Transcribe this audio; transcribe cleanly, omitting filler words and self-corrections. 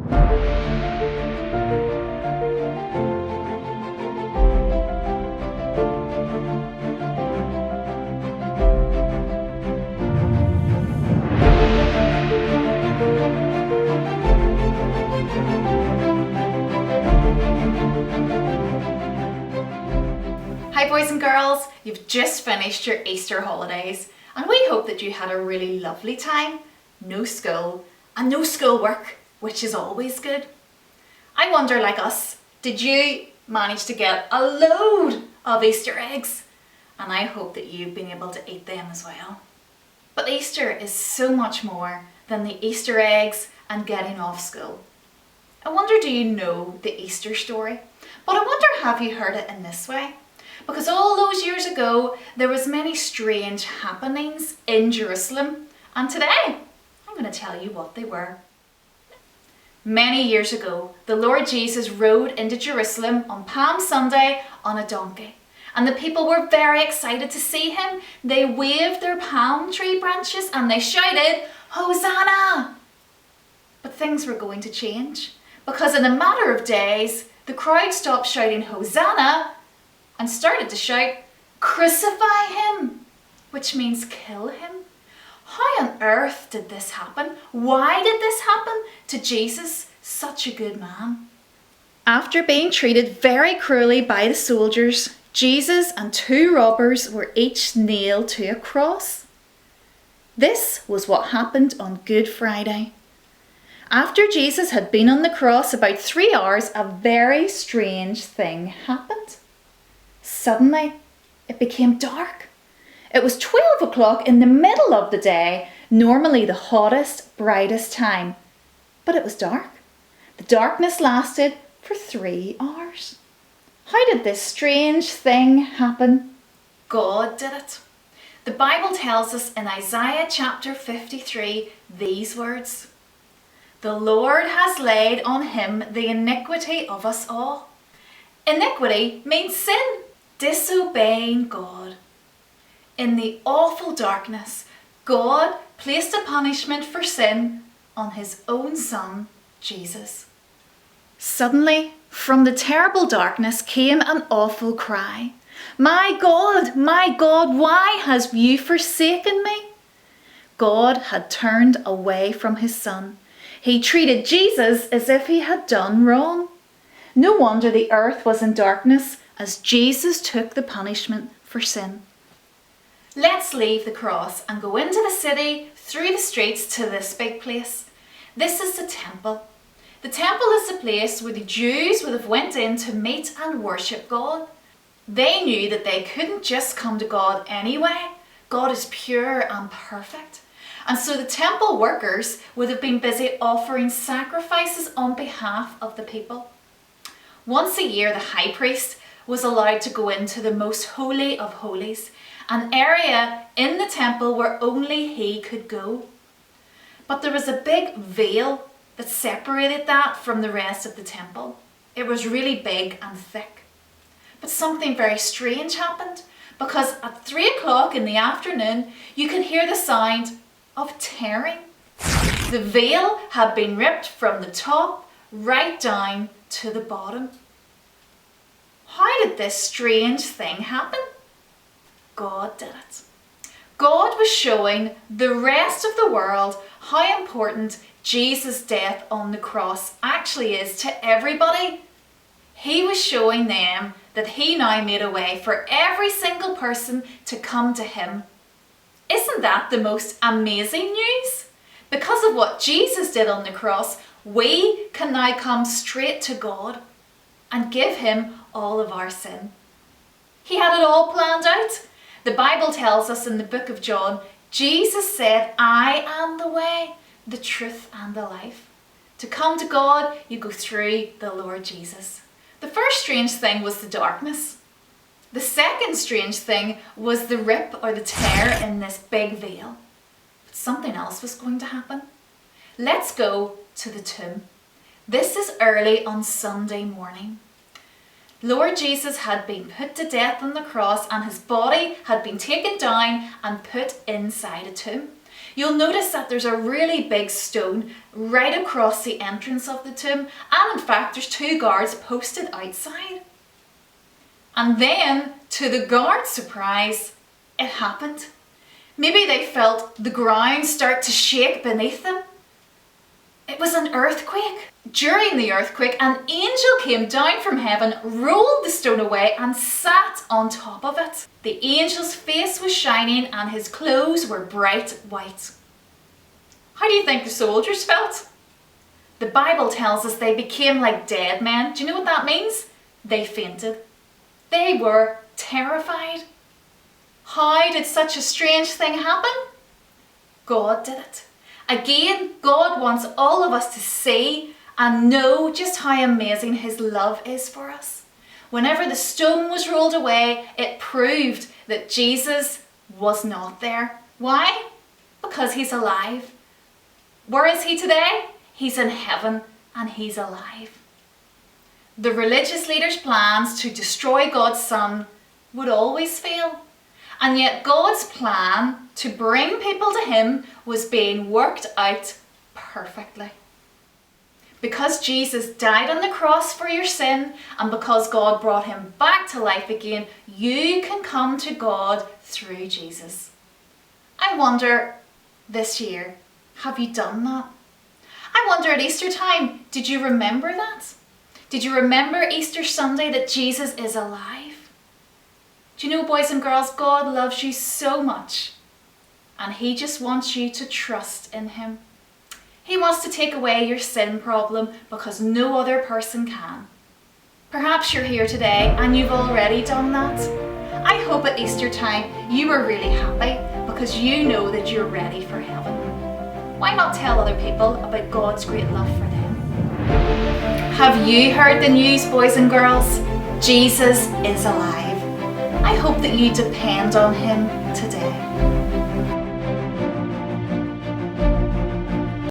Hi boys and girls, you've just finished your Easter holidays and we hope that you had a really lovely time. No school and no schoolwork, which is always good. I wonder, like us, did you manage to get a load of Easter eggs? And I hope that you've been able to eat them as well. But Easter is so much more than the Easter eggs and getting off school. I wonder, do you know the Easter story? But I wonder, have you heard it in this way? Because all those years ago, there was many strange happenings in Jerusalem. And today, I'm going to tell you what they were. Many years ago, the Lord Jesus rode into Jerusalem on Palm Sunday on a donkey. And the people were very excited to see him. They waved their palm tree branches and they shouted, "Hosanna!" But things were going to change. Because in a matter of days, the crowd stopped shouting Hosanna and started to shout, "Crucify him," which means kill him. How on earth did this happen? Why did this happen to Jesus, such a good man? After being treated very cruelly by the soldiers, Jesus and two robbers were each nailed to a cross. This was what happened on Good Friday. After Jesus had been on the cross about 3 hours, a very strange thing happened. Suddenly, it became dark. It was 12 o'clock in the middle of the day, normally the hottest, brightest time. But it was dark. The darkness lasted for 3 hours. How did this strange thing happen? God did it. The Bible tells us in Isaiah chapter 53 these words: "The Lord has laid on him the iniquity of us all." Iniquity means sin, disobeying God. In the awful darkness, God placed a punishment for sin on his own Son, Jesus. Suddenly, from the terrible darkness came an awful cry. My God, why has you forsaken me?" God had turned away from his Son. He treated Jesus as if he had done wrong. No wonder the earth was in darkness as Jesus took the punishment for sin. Let's leave the cross and go into the city, through the streets to this big place. This is the temple. The temple is the place where the Jews would have went in to meet and worship God. They knew that they couldn't just come to God anyway. God is pure and perfect. And so the temple workers would have been busy offering sacrifices on behalf of the people. Once a year, the high priest was allowed to go into the most holy of holies, an area in the temple where only he could go. But there was a big veil that separated that from the rest of the temple. It was really big and thick. But something very strange happened, because at 3 o'clock in the afternoon, you could hear the sound of tearing. The veil had been ripped from the top right down to the bottom. How did this strange thing happen? God did it. God was showing the rest of the world how important Jesus' death on the cross actually is to everybody. He was showing them that he now made a way for every single person to come to him. Isn't that the most amazing news? Because of what Jesus did on the cross, we can now come straight to God and give him all of our sin. He had it all planned out. The Bible tells us in the book of John, Jesus said, "I am the way, the truth and the life." To come to God, you go through the Lord Jesus. The first strange thing was the darkness. The second strange thing was the rip or the tear in this big veil. But something else was going to happen. Let's go to the tomb. This is early on Sunday morning. Lord Jesus had been put to death on the cross and his body had been taken down and put inside a tomb. you'll notice that there's a really big stone right across the entrance of the tomb, and in fact there's 2 guards posted outside. And then, to the guards' surprise, it happened. Maybe they felt the ground start to shake beneath them. It was an earthquake. During the earthquake, an angel came down from heaven, rolled the stone away and sat on top of it. The angel's face was shining and his clothes were bright white. How do you think the soldiers felt? The Bible tells us they became like dead men. Do you know what that means? They fainted. They were terrified. How did such a strange thing happen? God did it. Again, God wants all of us to see and know just how amazing his love is for us. Whenever the stone was rolled away, it proved that Jesus was not there. Why? Because he's alive. Where is he today? He's in heaven and he's alive. The religious leaders' plans to destroy God's Son would always fail. And yet God's plan to bring people to him was being worked out perfectly. Because Jesus died on the cross for your sin, and because God brought him back to life again, you can come to God through Jesus. I wonder, this year, have you done that? I wonder at Easter time, did you remember that? Did you remember Easter Sunday that Jesus is alive? Do you know, boys and girls, God loves you so much, and he just wants you to trust in him. He wants to take away your sin problem because no other person can. Perhaps you're here today and you've already done that. I hope at Easter time you are really happy because you know that you're ready for heaven. Why not tell other people about God's great love for them? Have you heard the news, boys and girls? Jesus is alive. I hope that you depend on him today.